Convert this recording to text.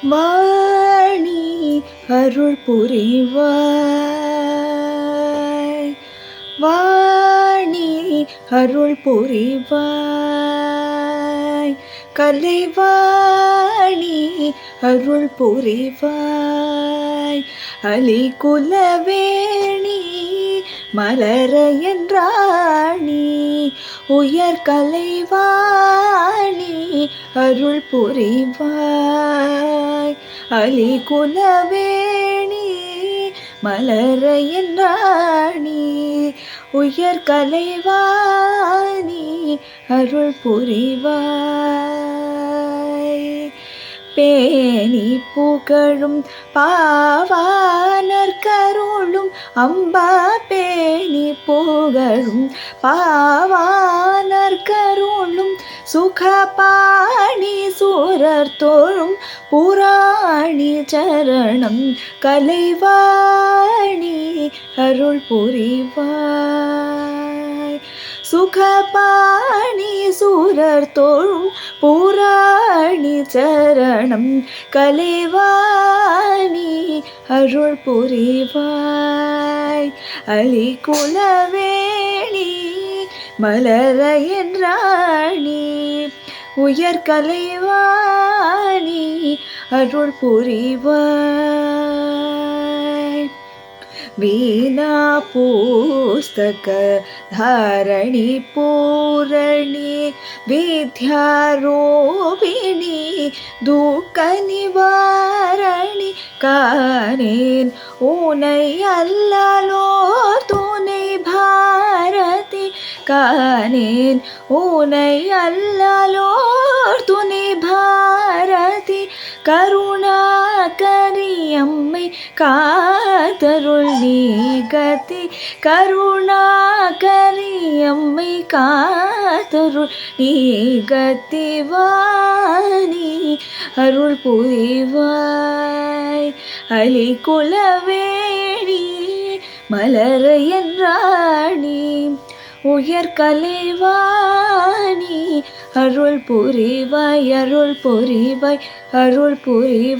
வாணி அருள் புரிவாய், வாணி அருள் புரிவாய், கலைவாணி அருள் புரிவாய், அலிகுலவேணி மலர என்றாணி, உயர் கலைவாணி அருள் புரிவாய், அலிகுலவேணி மலர என்றாணி, உயர் கலைவாணி அருள் புரிவாய். பேணி புகழும் பாவாணர் கருளும் அம்பா, பேணி புகழும் பாவாணர் கருளும் சுகபாணி சூரர் தோழும் புராணி சரணம், கலைவாணி அருள் புரிவாய், சுகபாணி சூரர் தோழும் புராணி சரணம், கலைவாணி அருள் புரிவாய், அலிகுலவேணி மலர என்றாணி, உயர் கலைவாணி அருள் புரிவாய். வீணா புஸ்தக தாரணி பூரணி வித்யாரூபிணி துக்க நிவாரணி, காணேன் உனை அல்லலோர் துணை பாரதி, காணேன் உனை அல்லலோர் துணை பாரதி, கருணாகரி அம்மை காத்தருள் நீகதி, கருணாகரி அம்மை காத்தருள் நீகதி, வாணி அருள் புரிவாய், அலிகுலவேணி மலர என்றாணி, உயர் கலைவாணி அருள் புரிவாய், அருள் புரிவாய், அருள் புரிவாய்.